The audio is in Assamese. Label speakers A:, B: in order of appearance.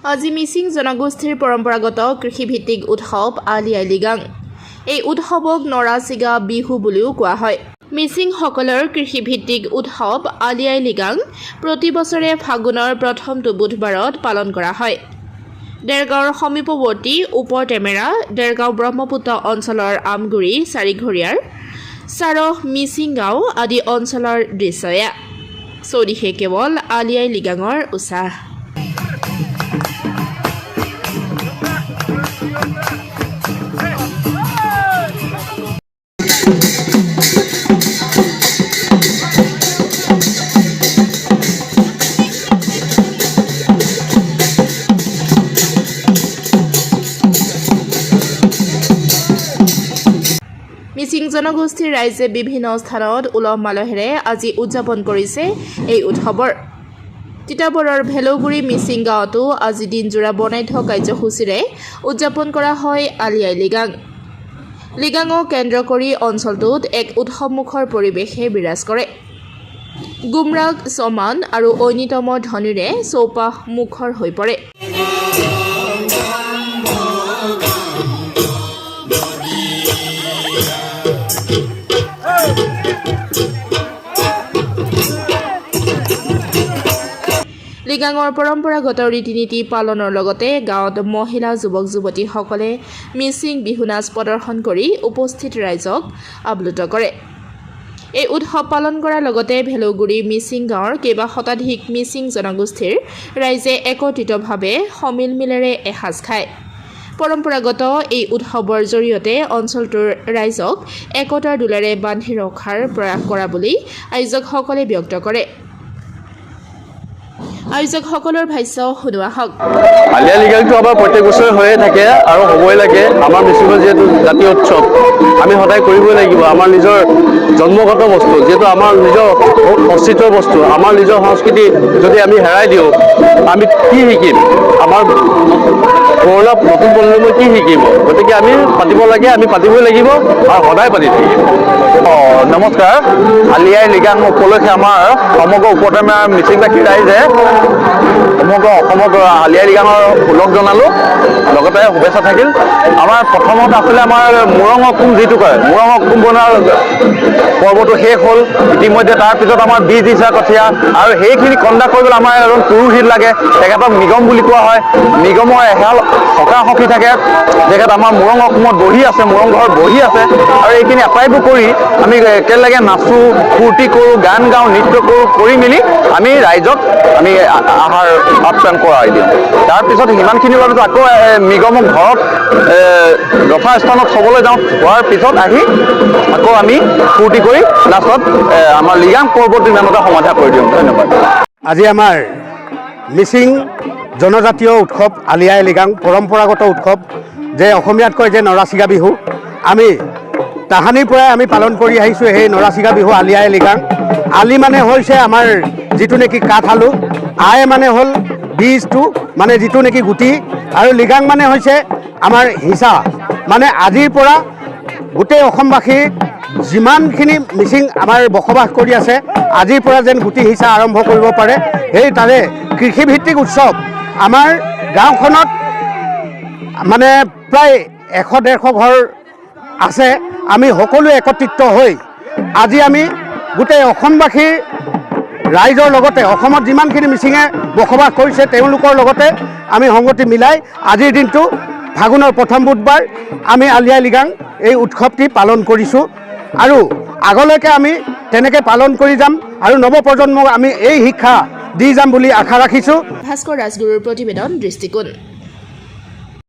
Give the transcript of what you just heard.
A: আজি মিচিং জনগোষ্ঠীৰ পৰম্পৰাগত কৃষিভিত্তিক উৎসৱ আলি আই লৃগাং। এই উৎসৱক নৰাচিগা বিহু বুলিও কোৱা হয়। মিচিংসকলৰ কৃষিভিত্তিক উৎসৱ আলি আই লৃগাং প্ৰতি বছৰে ফাগুনৰ প্ৰথমটো বুধবাৰত পালন কৰা হয়। দেৰগাঁৱৰ সমীপৱৰ্তী ওপৰ টেমেৰা, দেৰগাঁও ব্ৰহ্মপুত্ৰ অঞ্চলৰ আমগুৰি, চাৰিঘৰীয়াৰ, চাৰহ মিচিং গাঁও আদি অঞ্চলৰ দৃশ্য এয়া। চৌদিশে কেৱল আলি আই লৃগাঙৰ উৎসাহ। মিচিং জনগোষ্ঠীৰ ৰাইজে বিভিন্ন স্থানত উলহ মালহেৰে আজি উদযাপন কৰিছে এই উৎসৱৰ। তিতাবৰৰ ভেলৌগুৰি মিচিং গাঁৱতো আজি দিনজোৰা বৰ্ণাঢ্য কাৰ্যসূচীৰে উদযাপন কৰা হয় আলি আই লৃগাং। লৃগাঙক কেন্দ্ৰ কৰি অঞ্চলটোত এক উৎসৱমুখৰ পৰিৱেশে বিৰাজ কৰে। গুমৰাগ, চমান আৰু ঐনিতম ধ্বনিৰে চৌপাশ মুখৰ হৈ পৰে। লৃগাঙৰ পৰম্পৰাগত ৰীতি নীতি পালনৰ লগতে গাঁৱত মহিলা যুৱক যুৱতীসকলে মিচিং বিহু নাচ প্ৰদৰ্শন কৰি উপস্থিত ৰাইজক আপ্লুত কৰে। এই উৎসৱ পালন কৰাৰ লগতে ভেলৌগুৰি মিচিং গাঁৱৰ কেইবা শতাধিক মিচিং জনগোষ্ঠীৰ ৰাইজে একত্ৰিতভাৱে সমিলমিলেৰে এসাঁজ খায়। পৰম্পৰাগত এই উৎসৱৰ জৰিয়তে অঞ্চলটোৰ ৰাইজক একতাৰ দোলেৰে বান্ধি ৰখাৰ প্ৰয়াস কৰা বুলি আয়োজকসকলে ব্যক্ত কৰে। আয়োজকসকলৰ ভাষ্য শুনোৱা হওক।
B: আলি আই লৃগাংটো আমাৰ প্ৰত্যেক বছৰে হৈয়ে থাকে আৰু হ'বই লাগে। আমাৰ মিচিঙৰ যিহেতু জাতীয় উৎসৱ, আমি সদায় কৰিবই লাগিব। আমাৰ নিজৰ জন্মগত বস্তু, যিহেতু আমাৰ নিজৰ অস্তিত্বৰ বস্তু, আমাৰ নিজৰ সংস্কৃতি যদি আমি হেৰাই দিওঁ, আমি কি শিকিম? আমাৰ পুৰণা নতুন প্ৰজন্মই কি শিকিব? গতিকে আমি পাতিব লাগে, আমি পাতিবই লাগিব আৰু সদায় পাতি থাকিম। নমস্কাৰ। আলি আই লৃগাং উপলক্ষে আমাৰ সমগ্ৰ ওপৰটেমেৰাৰ মিচিংবাসী ৰাইজে সমগ্ৰ অসমত আলি আই লৃগাঙৰ ওলগ জনালোঁ, লগতে শুভেচ্ছা থাকিল। আমাৰ প্ৰথমত আছিলে আমাৰ মুৰং অকুম, যিটো কয় মুৰং অকুম বনোৱাৰ পৰ্বটো শেষ হ'ল ইতিমধ্যে। তাৰপিছত আমাৰ বীজ দিছা কঠীয়া, আৰু সেইখিনি কণ্ডা কৰিবলৈ আমাৰ এজন পুৰোহিত লাগে, তেখেতক নিগম বুলি কোৱা হয়। নিগমৰ এহাল সকা সখী থাকে, তেখেত আমাৰ মুৰং অকুমত বহি আছে, মুৰং ঘৰত বহি আছে। আৰু এইখিনি আটাইবোৰ কৰি আমি একেলগে নাচোঁ, ফূৰ্তি কৰোঁ, গান গাওঁ, নৃত্য কৰোঁ, কৰি মেলি আমি ৰাইজক আমি আহাৰ আপ্যায়ন কৰাই দিওঁ। তাৰপিছত সিমানখিনিৰ বাবে আকৌ নিগমৰ ঘৰত যথাস্থানত থ'বলৈ যাওঁ। হোৱাৰ পিছত আহি আকৌ আমি ফূৰ্তি কৰি লাষ্টত আমাৰ লৃগাং পৰ্বত ইমানতে সমাধা কৰি দিওঁ। ধন্যবাদ।
C: আজি আমাৰ মিচিং জনজাতীয় উৎসৱ আলি আই লৃগাং, পৰম্পৰাগত উৎসৱ, যে অসমীয়াত কয় যে নৰাচিগা বিহু, আমি তাহানিৰ পৰাই আমি পালন কৰি আহিছোঁ সেই নৰাচিগা বিহু আলি আই লৃগাং। আলি মানে হৈছে আমাৰ যিটো নেকি কাঠ আলু, আই মানে হ'ল বীজটো, মানে যিটো নেকি গুটি, আৰু লৃগাং মানে হৈছে আমাৰ হিচা। মানে আজিৰ পৰা গোটেই অসমবাসীৰ যিমানখিনি মিচিং আমাৰ বসবাস কৰি আছে, আজিৰ পৰা যেন গুটি হিচা আৰম্ভ কৰিব পাৰে, সেই তাৰে কৃষিভিত্তিক উৎসৱ। আমাৰ গাঁওখনত মানে প্ৰায় 100-150 ঘৰ আছে। আমি সকলোৱে একত্ৰিত হৈ আজি আমি গোটেই অসমবাসীৰ ৰাইজৰ লগতে অসমত যিমানখিনি মিচিঙে বসবাস কৰিছে তেওঁলোকৰ লগতে আমি সংগতি মিলাই আজিৰ দিনটো ফাগুনৰ প্ৰথম বুধবাৰ আমি আলি আই লৃগাং এই উৎসৱটি পালন কৰিছোঁ, আৰু আগলৈকে আমি তেনেকৈ পালন কৰি যাম আৰু নৱপ্ৰজন্মক আমি এই শিক্ষা দি যাম বুলি আশা ৰাখিছোঁ।
A: ভাস্কৰ ৰাজগুৰুৰ প্ৰতিবেদন দৃষ্টিকোণ।